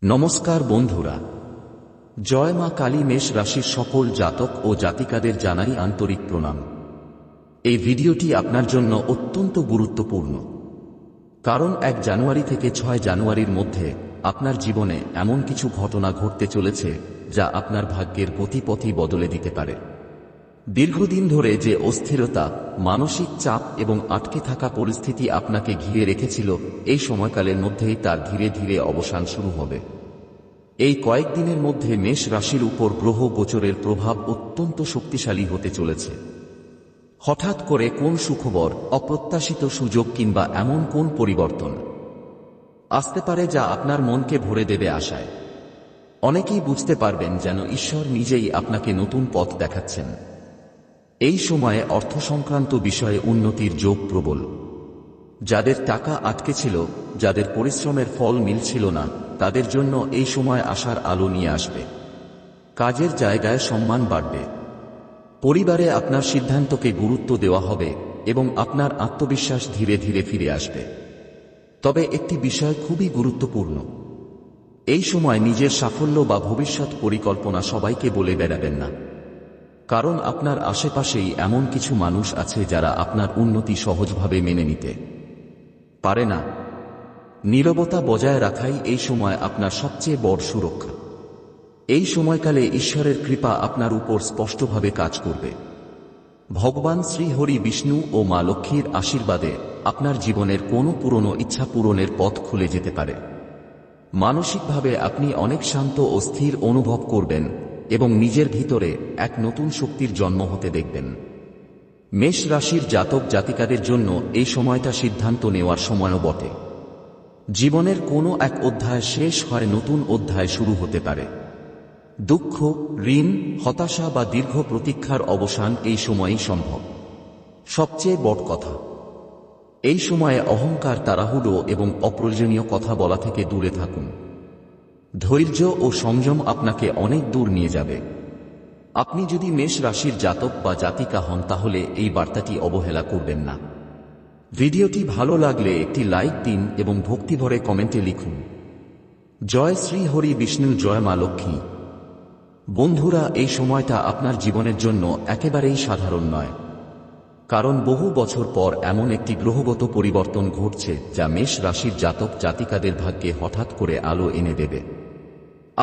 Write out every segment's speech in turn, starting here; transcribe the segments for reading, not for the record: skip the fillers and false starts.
নমস্কার বন্ধুরা, জয় মা কালী। মেষ রাশির সকল জাতক ও জাতিকাদের জানাই আন্তরিক প্রণাম। এই ভিডিওটি আপনার জন্য অত্যন্ত গুরুত্বপূর্ণ, কারণ 1 জানুয়ারি থেকে 6 জানুয়ারির মধ্যে আপনার জীবনে এমন কিছু ঘটনা ঘটতে চলেছে যা আপনার ভাগ্যের গতিপথই বদলে দিতে পারে। দীর্ঘদিন ধরে যে অস্থিরতা, মানসিক চাপ এবং আটকে থাকা পরিস্থিতি আপনাকে ঘিরে রেখেছিল, এই সময়কালের মধ্যেই তার ধীরে ধীরে অবসান শুরু হবে। এই কয়েকদিনের মধ্যে মেষ রাশির উপর গ্রহ গোচরের প্রভাব অত্যন্ত শক্তিশালী হতে চলেছে। হঠাৎ করে কোন সুখবর, অপ্রত্যাশিত সুযোগ কিংবা এমন কোন পরিবর্তন আসতে পারে যা আপনার মনকে ভরে দেবে আশায়। অনেকেই বুঝতে পারবেন যেন ঈশ্বর নিজেই আপনাকে নতুন পথ দেখাচ্ছেন। এই সময়ে অর্থ সংক্রান্ত বিষয়ে উন্নতির যোগ প্রবল। যাদের টাকা আটকে ছিল, যাদের পরিশ্রমের ফল মিলছিল না, তাদের জন্য এই সময় আশার আলো নিয়ে আসবে। কাজের জায়গায় সম্মান বাড়বে। পরিবারে আপনার সিদ্ধান্তকে গুরুত্ব দেওয়া হবে এবং আপনার আত্মবিশ্বাস ধীরে ধীরে ফিরে আসবে। তবে একটি বিষয় খুবই গুরুত্বপূর্ণ, এই সময় নিজের সাফল্য বা ভবিষ্যৎ পরিকল্পনা সবাইকে বলে বেড়াবেন না, কারণ আপনার আশেপাশেই এমন কিছু মানুষ আছে যারা আপনার উন্নতি সহজভাবে মেনে নিতে পারে না। নীরবতা বজায় রাখাই এই সময় আপনার সবচেয়ে বড় সুরক্ষা। এই সময়কালে ঈশ্বরের কৃপা আপনার উপর স্পষ্টভাবে কাজ করবে। ভগবান শ্রী হরি বিষ্ণু ও মা লক্ষ্মীর আশীর্বাদে আপনার জীবনের কোনো পুরনো ইচ্ছা পূরণের পথ খুলে যেতে পারে। মানসিকভাবে আপনি অনেক শান্ত ও স্থির অনুভব করবেন এবং নিজের ভিতরে এক নতুন শক্তির জন্ম হতে দেখবেন। মেষ রাশির জাতক জাতিকাদের জন্য এই সময়টা সিদ্ধান্ত নেওয়ার সময়ও বটে। জীবনের কোনো এক অধ্যায় শেষ হয়, নতুন অধ্যায় শুরু হতে পারে। দুঃখ, ঋণ, হতাশা বা দীর্ঘ প্রতীক্ষার অবসান এই সময়ই সম্ভব। সবচেয়ে বড় কথা, এই সময়ে অহংকার, তাড়াহুড়ো এবং অপ্রয়োজনীয় কথা বলা থেকে দূরে থাকুন। ধৈর্য ও সংযম আপনাকে অনেক দূর নিয়ে যাবে। আপনি যদি মেষ রাশির জাতক বা জাতিকা হন, তাহলে এই বার্তাটি অবহেলা করবেন না। ভিডিওটি ভালো লাগলে একটি লাইক দিন এবং ভক্তিভরে কমেন্টে লিখুন, জয় শ্রী হরি বিষ্ণু, জয় মা লক্ষ্মী। বন্ধুরা, এই সময়টা আপনার জীবনের জন্য একেবারেই সাধারণ নয়, কারণ বহু বছর পর এমন একটি গ্রহগত পরিবর্তন ঘটছে যা মেষ রাশির জাতক জাতিকাদের ভাগ্যে হঠাৎ করে আলো এনে দেবে।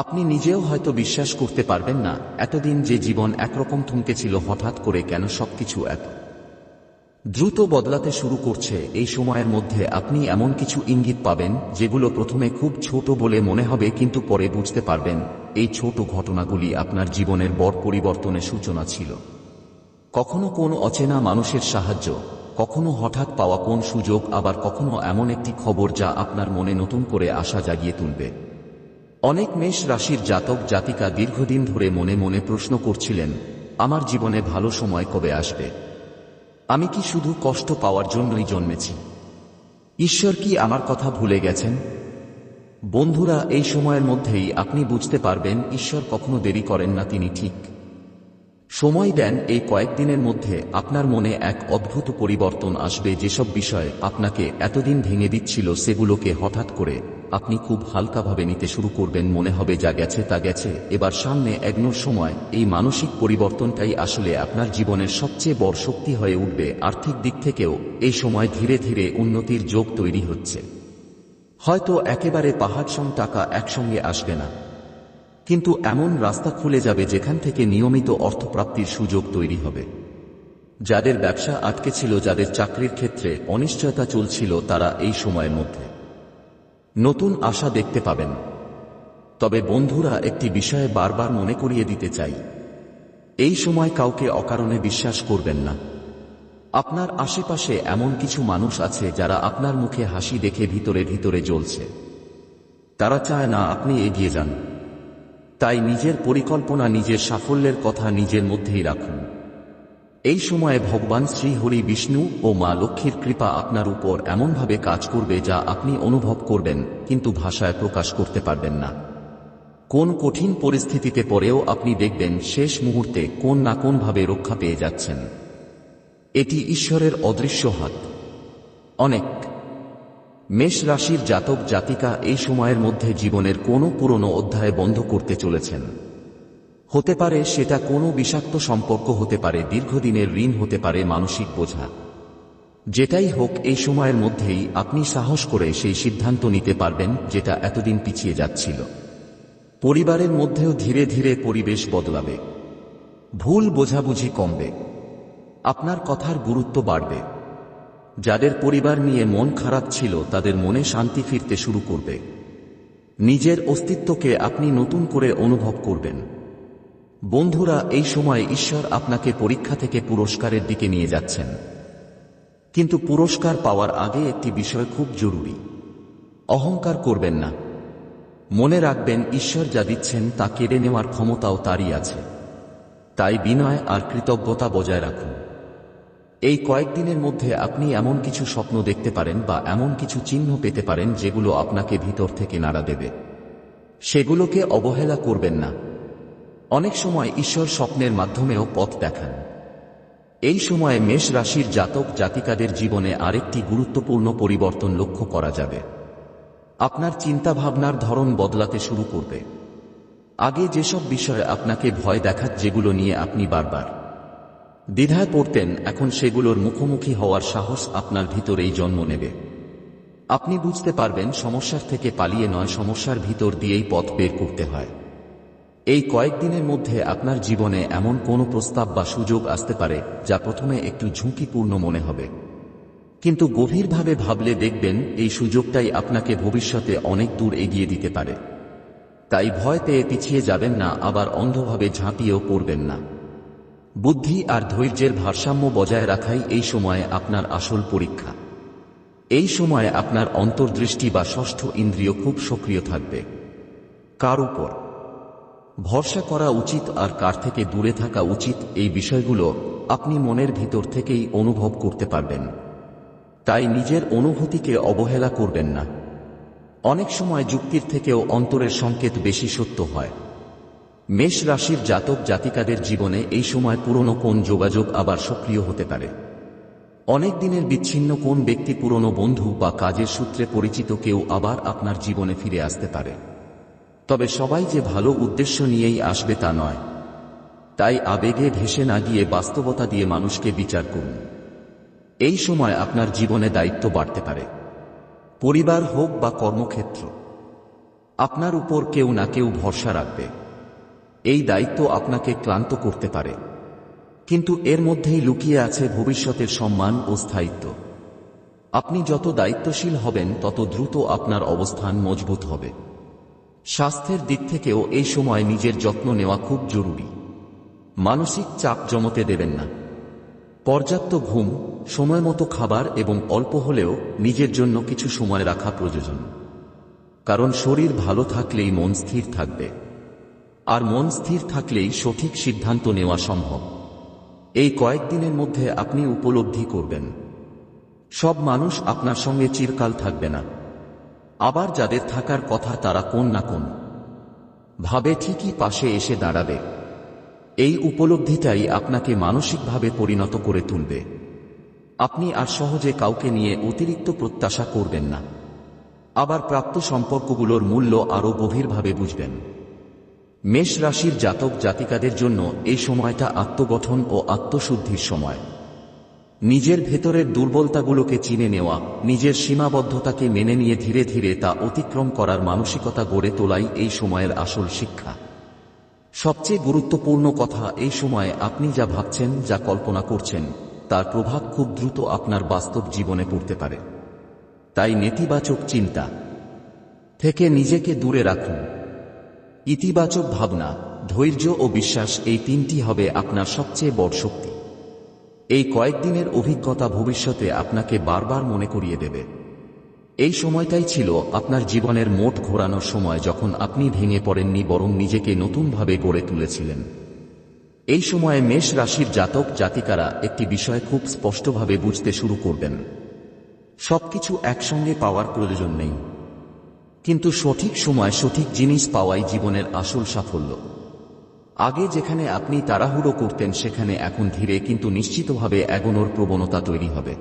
আপনি নিজেও হয়তো বিশ্বাস করতে পারবেন না, এতদিন যে জীবন একরকম থমকে ছিল, হঠাৎ করে কেন সবকিছু এত দ্রুত বদলাতে শুরু করছে। এই সময়ের মধ্যে আপনি এমন কিছু ইঙ্গিত পাবেন যেগুলো প্রথমে খুব ছোট বলে মনে হবে, কিন্তু পরে বুঝতে পারবেন এই ছোট ঘটনাগুলি আপনার জীবনের বড় পরিবর্তনের সূচনা ছিল। কখনো কোন অচেনা মানুষের সাহায্য, কখনো হঠাৎ পাওয়া কোন সুযোগ, আবার কখনো এমন একটি খবর যা আপনার মনে নতুন করে আশা জাগিয়ে তুলবে। অনেক মেষ রাশির জাতক জাতিকা দীর্ঘদিন ধরে মনে মনে প্রশ্ন করছিলেন, আমার জীবনে ভালো সময় কবে আসবে? আমি কি শুধু কষ্ট পাওয়ার জন্যই জন্মেছি? ঈশ্বর কি আমার কথা ভুলে গেছেন? বন্ধুরা, এই সময়ের মধ্যেই আপনি বুঝতে পারবেন ঈশ্বর কখনো দেরি করেন না, তিনি ঠিক সময় দেন। এই কয়েকদিনের মধ্যে আপনার মনে এক অদ্ভুত পরিবর্তন আসবে। যেসব বিষয় আপনাকে এতদিন ভেঙে দিচ্ছিল, সেগুলোকে হঠাৎ করে আপনি খুব হালকাভাবে নিতে শুরু করবেন। মনে হবে যা গেছে তা গেছে, এবার সামনে এগোনোর সময়। এই মানসিক পরিবর্তনটাই আসলে আপনার জীবনের সবচেয়ে বড় শক্তি হয়ে উঠবে। আর্থিক দিক থেকেও এই সময় ধীরে ধীরে উন্নতির যোগ তৈরি হচ্ছে। হয়তো একেবারে পাহাড়সম টাকা একসঙ্গে আসবে না, কিন্তু এমন রাস্তা খুলে যাবে যেখান থেকে নিয়মিত অর্থপ্রাপ্তির সুযোগ তৈরি হবে। যাদের ব্যবসা আটকে ছিল, যাদের চাকরির ক্ষেত্রে অনিশ্চয়তা চলছিল, তারা এই সময়ের মধ্যে নতুন আশা দেখতে পাবেন। তবে বন্ধুরা, একটি বিষয়ে বারবার মনে করিয়ে দিতে চাই, এই সময় কাউকে অকারণে বিশ্বাস করবেন না। আপনার আশেপাশে এমন কিছু মানুষ আছে যারা আপনার মুখে হাসি দেখে ভিতরে ভিতরে জ্বলছে। তারা চায় না আপনি এগিয়ে যান। তাই নিজের পরিকল্পনা, নিজের সাফল্যের কথা নিজের মধ্যেই রাখুন। এই সময়ে ভগবান শ্রী হরি বিষ্ণু ও মা লক্ষ্মীর কৃপা আপনার উপর এমনভাবে কাজ করবে যা আপনি অনুভব করবেন, কিন্তু ভাষায় প্রকাশ করতে পারবেন না। কোন কঠিন পরিস্থিতিতে পরেও আপনি দেখবেন শেষ মুহূর্তে কোন না কোনভাবে রক্ষা পেয়ে যাচ্ছেন। এটি ঈশ্বরের অদৃশ্য হাত। অনেক মেষ রাশির জাতক জাতিকা এই সময়ের মধ্যে জীবনের কোনো পুরনো অধ্যায় বন্ধ করতে চলেছেন। হতে পারে সেটা কোনো বিষাক্ত সম্পর্ক, হতে পারে দীর্ঘদিনের ঋণ, হতে পারে মানসিক বোঝা। যেটাই হোক, এই সময়ের মধ্যেই আপনি সাহস করে সেই সিদ্ধান্ত নিতে পারবেন যেটা এতদিন পিছিয়ে যাচ্ছিল। পরিবারের মধ্যেও ধীরে ধীরে পরিবেশ বদলাবে, ভুল বোঝাবুঝি কমবে, আপনার কথার গুরুত্ব বাড়বে। যাদের পরিবার নিয়ে মন খারাপ ছিল তাদের মনে শান্তি ফিরতে শুরু করবে। নিজের অস্তিত্বকে আপনি নতুন করে অনুভব করবেন। বন্ধুরা, এই সময় ঈশ্বর আপনাকে পরীক্ষা থেকে পুরস্কারের দিকে নিয়ে যাচ্ছেন। কিন্তু পুরস্কার পাওয়ার আগে একটি বিষয় খুব জরুরি: অহংকার করবেন না। মনে রাখবেন, ঈশ্বর যা দিচ্ছেন তা কেড়ে নেওয়ার ক্ষমতাও তারই আছে। তাই বিনয় আর কৃতজ্ঞতা বজায় রাখুন। এই কয়েকদিনের মধ্যে আপনি এমন কিছু স্বপ্ন দেখতে পারেন বা এমন কিছু চিহ্ন পেতে পারেন যেগুলো আপনাকে ভিতর থেকে নাড়া দেবে। সেগুলোকে অবহেলা করবেন না। অনেক সময় ঈশ্বর স্বপ্নের মাধ্যমেও পথ দেখান। এই সময়ে মেষ রাশির জাতক জাতিকাদের জীবনে আরেকটি গুরুত্বপূর্ণ পরিবর্তন লক্ষ্য করা যাবে। আপনার চিন্তাভাবনার ধরন বদলাতে শুরু করবে। আগে যেসব বিষয়ে আপনাকে ভয় দেখাত, যেগুলো নিয়ে আপনি বারবার দ্বিধায় পড়তেন, এখন সেগুলোর মুখোমুখি হওয়ার সাহস আপনার ভিতরেই জন্ম নেবে। আপনি বুঝতে পারবেন সমস্যার থেকে পালিয়ে নয়, সমস্যার ভিতর দিয়েই পথ বের করতে হয়। এই কয়েকদিনের মধ্যে আপনার জীবনে এমন কোনো প্রস্তাব বা সুযোগ আসতে পারে যা প্রথমে একটু ঝুঁকিপূর্ণ মনে হবে, কিন্তু গভীরভাবে ভাবলে দেখবেন এই সুযোগটাই আপনাকে ভবিষ্যতে অনেক দূর এগিয়ে দিতে পারে। তাই ভয় পেয়ে পিছিয়ে যাবেন না, আবার অন্ধভাবে ঝাঁপিয়েও পড়বেন না। বুদ্ধি আর ধৈর্যের ভারসাম্য বজায় রাখাই এই সময়ে আপনার আসল পরীক্ষা। এই সময়ে আপনার অন্তর্দৃষ্টি বা ষষ্ঠ ইন্দ্রিয় খুব সক্রিয় থাকবে। কার উপর ভরসা করা উচিত আর কার থেকে দূরে থাকা উচিত, এই বিষয়গুলো আপনি মনের ভিতর থেকেই অনুভব করতে পারবেন। তাই নিজের অনুভূতিকে অবহেলা করবেন না। অনেক সময় যুক্তির থেকেও অন্তরের সংকেত বেশি সত্য হয়। মেষ রাশির জাতক জাতিকাদের জীবনে এই সময় পুরনো কোন যোগাযোগ আবার সক্রিয় হতে পারে। অনেক দিনের বিচ্ছিন্ন কোন ব্যক্তি, পুরনো বন্ধু বা কাজের সূত্রে পরিচিত কেউ আবার আপনার জীবনে ফিরে আসতে পারে। তবে সবাই যে ভালো উদ্দেশ্য নিয়েই আসবে তা নয়। তাই আবেগে ভেসে না গিয়ে বাস্তবতা দিয়ে মানুষকে বিচার করুন। এই সময় আপনার জীবনে দায়িত্ব বাড়তে পারে। পরিবার হোক বা কর্মক্ষেত্র, আপনার উপর কেউ না কেউ ভরসা রাখবে। এই দায়িত্ব আপনাকে ক্লান্ত করতে পারে, কিন্তু এর মধ্যেই লুকিয়ে আছে ভবিষ্যতের সম্মান ও স্থায়িত্ব। আপনি যত দায়িত্বশীল হবেন তত দ্রুত আপনার অবস্থান মজবুত হবে। স্বাস্থ্যের দিক থেকেও এই সময় নিজের যত্ন নেওয়া খুব জরুরি। মানসিক চাপ জমতে দেবেন না। পর্যাপ্ত ঘুম, সময়মতো খাবার এবং অল্প হলেও নিজের জন্য কিছু সময় রাখা প্রয়োজন। কারণ শরীর ভালো থাকলেই মন স্থির থাকবে, আর মন স্থির থাকলেই সঠিক সিদ্ধান্ত নেওয়া সম্ভব। এই কয়েকদিনের মধ্যে আপনি উপলব্ধি করবেন, সব মানুষ আপনার সঙ্গে চিরকাল থাকবে না। আবার যাদের থাকার কথা তারা কোন না কোন ভাবে ঠিকই পাশে এসে দাঁড়াবে। এই উপলব্ধিটাই আপনাকে মানসিকভাবে পরিণত করে তুলবে। আপনি আর সহজে কাউকে নিয়ে অতিরিক্ত প্রত্যাশা করবেন না। আবার প্রাপ্ত সম্পর্কগুলোর মূল্য আরও গভীরভাবে বুঝবেন। মেষ রাশির জাতক জাতিকাদের জন্য এই সময়টা আত্মগঠন ও আত্মশুদ্ধির সময়। নিজের ভেতরের দুর্বলতাগুলোকে চিনে নেওয়া, নিজের সীমাবদ্ধতাকে মেনে নিয়ে ধীরে ধীরে তা অতিক্রম করার মানসিকতা গড়ে তোলাই এই সময়ের আসল শিক্ষা। সবচেয়ে গুরুত্বপূর্ণ কথা, এই সময়ে আপনি যা ভাবছেন, যা কল্পনা করছেন, তার প্রভাব খুব দ্রুত আপনার বাস্তব জীবনে পড়তে পারে। তাই নেতিবাচক চিন্তা থেকে নিজেকে দূরে রাখুন। ইতিবাচক ভাবনা, ধৈর্য ও বিশ্বাস, এই তিনটি হবে আপনার সবচেয়ে বড় শক্তি। এই কয়েকদিনের অভিজ্ঞতা ভবিষ্যতে আপনাকে বারবার মনে করিয়ে দেবে। এই সময়টাই ছিল আপনার জীবনের মোট ঘোরানোর সময়, যখন আপনি ভেঙে পড়েননি বরং নিজেকে নতুনভাবে গড়ে তুলেছিলেন। এই সময়ে মেষ রাশির জাতক জাতিকারা একটি বিষয় খুব স্পষ্টভাবে বুঝতে শুরু করবেন। সবকিছু একসঙ্গে পাওয়ার প্রয়োজন নেই, কিন্তু সঠিক সময় সঠিক জিনিস পাওয়াই জীবনের আসল সাফল্য। আগে যেখানে আপনি তাড়াহুড়ো করতেন, সেখানে এখন ধীরে কিন্তু নিশ্চিতভাবে এগোনোর প্রবণতা তৈরি হবে।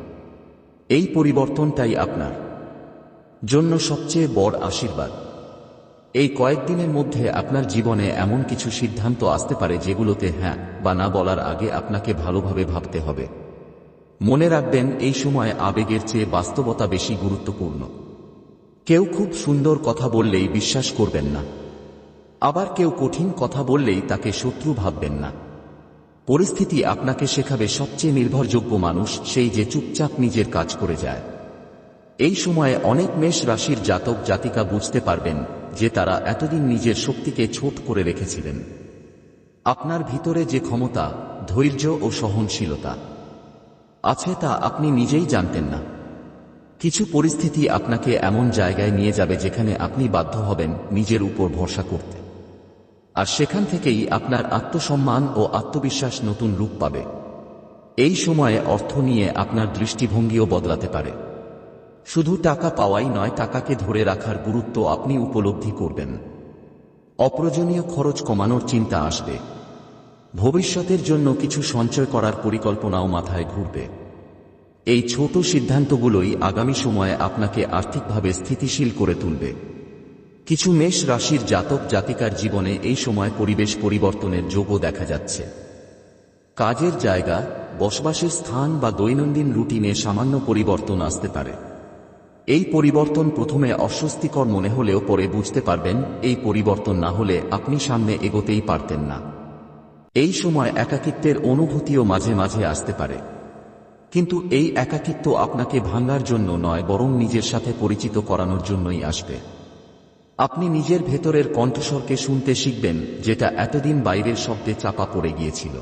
এই পরিবর্তনটাই আপনার জন্য সবচেয়ে বড় আশীর্বাদ। এই কয়েকদিনের মধ্যে আপনার জীবনে এমন কিছু সিদ্ধান্ত আসতে পারে যেগুলোতে হ্যাঁ বা না বলার আগে আপনাকে ভালোভাবে ভাবতে হবে। মনে রাখবেন, এই সময় আবেগের চেয়ে বাস্তবতা বেশি গুরুত্বপূর্ণ। কেউ খুব সুন্দর কথা বললেই বিশ্বাস করবেন না, আবার কেউ কঠিন কথা বললেই তাকে শত্রু ভাববেন না। পরিস্থিতি আপনাকে শেখাবে সবচেয়ে নির্ভরযোগ্য মানুষ সেই যে চুপচাপ নিজের কাজ করে যায়। এই সময়ে অনেক মেষ রাশির জাতক জাতিকা বুঝতে পারবেন যে তারা এতদিন নিজের শক্তিকে ছোট করে রেখেছিলেন। আপনার ভিতরে যে ক্ষমতা, ধৈর্য ও সহনশীলতা আছে তা আপনি নিজেই জানতেন না। কিছু পরিস্থিতি আপনাকে এমন জায়গায় নিয়ে যাবে যেখানে আপনি বাধ্য হবেন নিজের উপর ভরসা করতে, আর সেখান থেকেই আপনার আত্মসম্মান ও আত্মবিশ্বাস নতুন রূপ পাবে। এই সময়ে অর্থ নিয়ে আপনার দৃষ্টিভঙ্গিও বদলাতে পারে। শুধু টাকা পাওয়াই নয়, টাকাকে ধরে রাখার গুরুত্ব আপনি উপলব্ধি করবেন। অপ্রয়োজনীয় খরচ কমানোর চিন্তা আসবে। ভবিষ্যতের জন্য কিছু সঞ্চয় করার পরিকল্পনাও মাথায় ঘুরবে। এই ছোট সিদ্ধান্তগুলোই আগামী সময়ে আপনাকে আর্থিকভাবে স্থিতিশীল করে তুলবে। কিছু মেষ রাশির জাতক জাতিকার জীবনে এই সময় পরিবেশ পরিবর্তনের যোগও দেখা যাচ্ছে। কাজের জায়গা, বসবাসের স্থান বা দৈনন্দিন রুটিনে সামান্য পরিবর্তন আসতে পারে। এই পরিবর্তন প্রথমে অস্বস্তিকর মনে হলেও পরে বুঝতে পারবেন এই পরিবর্তন না হলে আপনি সামনে এগোতেই পারতেন না। এই সময় একাকিত্বের অনুভূতিও মাঝে মাঝে আসতে পারে, কিন্তু এই একাকিত্ব আপনাকে ভাঙার জন্য নয়, বরং নিজের সাথে পরিচিত করানোর জন্যই আসবে। আপনি নিজের ভেতরের কণ্ঠস্বরকে শুনতে শিখবেন, যেটা এতদিন বাইরের শব্দে চাপা পড়ে গিয়েছিল।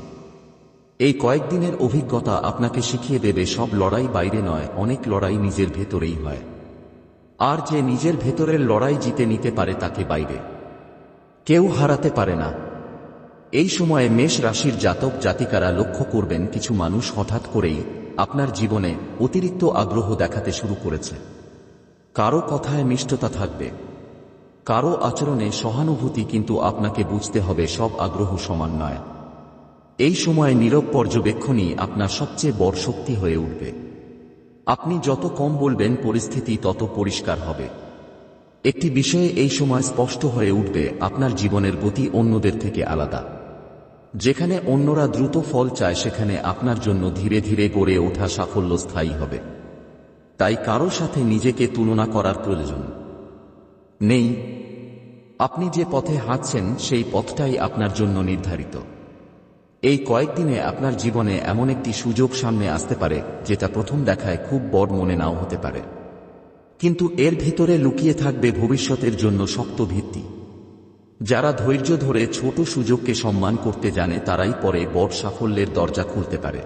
এই কয়েকদিনের অভিজ্ঞতা আপনাকে শিখিয়ে দেবে সব লড়াই বাইরে নয়, অনেক লড়াই নিজের ভেতরেই হয়। আর যে নিজের ভেতরের লড়াই জিতে নিতে পারে তাকে বাইরে কেউ হারাতে পারে না। এই সময়ে মেষ রাশির জাতক জাতিকারা লক্ষ্য করবেন কিছু মানুষ হঠাৎ করেই আপনার জীবনে অতিরিক্ত আগ্রহ দেখাতে শুরু করেছে। কারো কথায় মিষ্টতা থাকবে, কারো আচরণে সহানুভূতি, কিন্তু আপনাকে বুঝতে হবে সব আগ্রহ সমান নয়। এই সময়ে নীরব পর্যবেক্ষণই আপনার সবচেয়ে বড় শক্তি হয়ে উঠবে। আপনি যত কম বলবেন পরিস্থিতি তত পরিষ্কার হবে। একটি বিষয়ে এই সময় স্পষ্ট হয়ে উঠবে, আপনার জীবনের গতি অন্যদের থেকে আলাদা। যেখানে অন্যরা দ্রুত ফল চায় সেখানে আপনার জন্য ধীরে ধীরে গড়ে ওঠা সাফল্য স্থায়ী হবে। তাই কারো সাথে নিজেকে তুলনা করার প্রয়োজন নেই। আপনি যে পথে হাঁটছেন সেই পথটাই আপনার জন্য নির্ধারিত। এই কয়েকদিনে আপনার জীবনে এমন একটি সুযোগ সামনে আসতে পারে যেটা প্রথম দেখায় খুব বড় মনে নাও হতে পারে, কিন্তু এর ভিতরে লুকিয়ে থাকবে ভবিষ্যতের জন্য শক্ত ভিত্তি। যারা ধৈর্য ধরে ছোট সুযোগকে সম্মান করতে জানে তারাই পরে বড় সাফল্যের দরজা খুলতে পারে।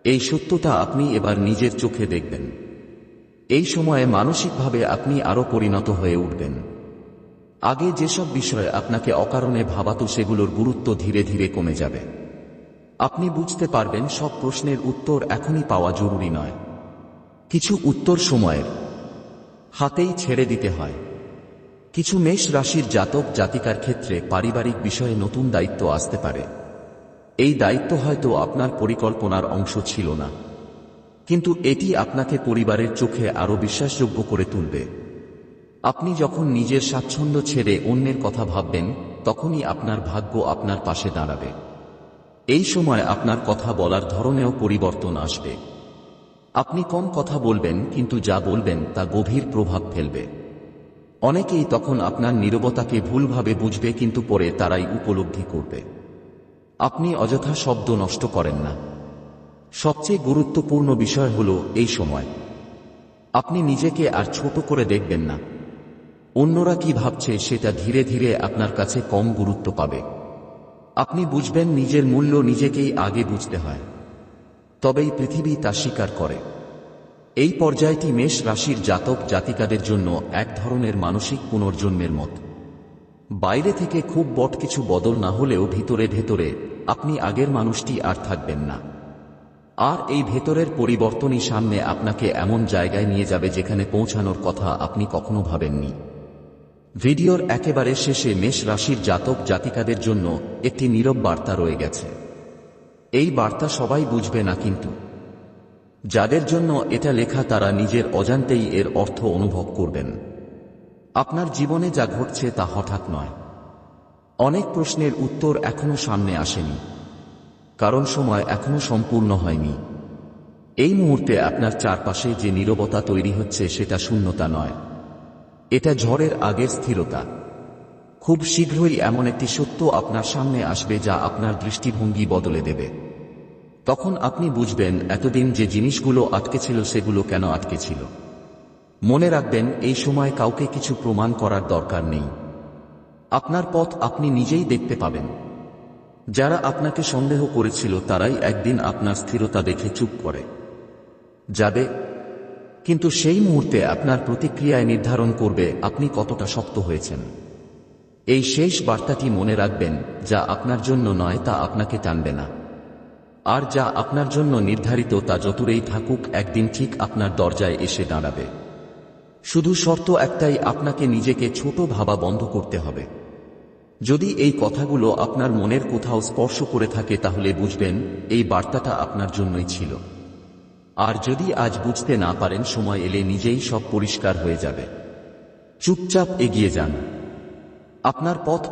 এই সত্যটা আপনি এবার নিজের চোখে দেখবেন। এই সময়ে মানসিকভাবে আপনি আরো পরিণত হয়ে উঠবেন। আগে যেসব বিষয় আপনাকে অকারণে ভাবাতো সেগুলোর গুরুত্ব ধীরে ধীরে কমে যাবে। আপনি বুঝতে পারবেন সব প্রশ্নের উত্তর এখনই পাওয়া জরুরি নয়। কিছু উত্তর সময়ের হাতেই ছেড়ে দিতে হয়। কিছু মেষ রাশির জাতক জাতিকার ক্ষেত্রে পারিবারিক বিষয়ে নতুন দায়িত্ব আসতে পারে। এই দায়িত্ব হয়তো আপনার পরিকল্পনার অংশ ছিল না, কিন্তু এটি আপনাকে পরিবারের চোখে আরো বিশ্বাসযোগ্য করে তুলবে। আপনি যখন নিজের স্বাচ্ছন্দ্য ছেড়ে অন্যের কথা ভাববেন তখনই আপনার ভাগ্য আপনার পাশে দাঁড়াবে। এই সময় আপনার কথা বলার ধরনেও পরিবর্তন আসবে। আপনি কম কথা বলবেন, কিন্তু যা বলবেন তা গভীর প্রভাব ফেলবে। অনেকেই তখন আপনার নীরবতাকে ভুলভাবে বুঝবে, কিন্তু পরে তারাই উপলব্ধি করবে আপনি অযথা শব্দ নষ্ট করেন না। সবচেয়ে গুরুত্বপূর্ণ বিষয় হলো এই সময় আপনি নিজেকে আর ছোট করে দেখবেন না। অন্যরা কি ভাবছে সেটা ধীরে ধীরে আপনার কাছে কম গুরুত্ব পাবে। আপনি বুঝবেন নিজের মূল্য নিজেকেই আগে বুঝতে হয়, তবেই পৃথিবী তা স্বীকার করে। এই পর্যায়টি মেষ রাশির জাতক জাতিকাদের জন্য এক ধরনের মানসিক পুনর্জন্মের মত। বাইরে থেকে খুব বড় কিছু বদল না হলেও ভিতরে ভেতরে আপনি আগের মানুষটি আর থাকবেন না। আর এই ভেতরের পরিবর্তনই সামনে আপনাকে এমন জায়গায় নিয়ে যাবে যেখানে পৌঁছানোর কথা আপনি কখনো ভাবেননি। ভিডিওর একেবারে শেষে মেষ রাশির জাতক জাতিকাদের জন্য একটি নীরব বার্তা রয়ে গেছে। এই বার্তা সবাই বুঝবে না, কিন্তু যাদের জন্য এটা লেখা তারা নিজের অজান্তেই এর অর্থ অনুভব করবেন। আপনার জীবনে যা ঘটছে তা হঠাৎ নয়। অনেক প্রশ্নের উত্তর এখনো সামনে আসেনি, কারণ সময় এখনো সম্পূর্ণ হয়নি। এই মুহূর্তে আপনার চারপাশে যে নীরবতা তৈরি হচ্ছে সেটা শূন্যতা নয়, এটা ঝড়ের আগের স্থিরতা। খুব শীঘ্রই এমন একটি সত্য আপনার সামনে আসবে যা আপনার দৃষ্টিভঙ্গি বদলে দেবে। তখন আপনি বুঝবেন এতদিন যে জিনিসগুলো আটকে ছিল সেগুলো কেন আটকে ছিল। মনে রাখবেন, এই সময় কাউকে কিছু প্রমাণ করার দরকার নেই। আপনার পথ আপনি নিজেই দেখতে পাবেন। যারা আপনাকে সন্দেহ করেছিল তারাই একদিন আপনার স্থিরতা দেখে চুপ করে যাবে, কিন্তু সেই মুহূর্তে আপনার প্রতিক্রিয়ায় নির্ধারণ করবে আপনি কতটা শক্ত হয়েছেন। এই শেষ বার্তাটি মনে রাখবেন, যা আপনার জন্য নয় তা আপনাকে টানবে না, আর যা আপনার জন্য নির্ধারিত তা যতই থাকুক একদিন ঠিক আপনার দরজায় এসে দাঁড়াবে। শুধু শর্ত একটাই, আপনাকে নিজেকে ছোট ভাবা বন্ধ করতে হবে। যদি এই কথাগুলো আপনার মনের কোথাও স্পর্শ করে থাকে তাহলে বুঝবেন এই বার্তাটা আপনার জন্যই ছিল। আর যদি আজ বুঝতে না পারেন, সময় এলে নিজেই সব পরিষ্কার হয়ে যাবে। চুপচাপ এগিয়ে যান। আপনার পথ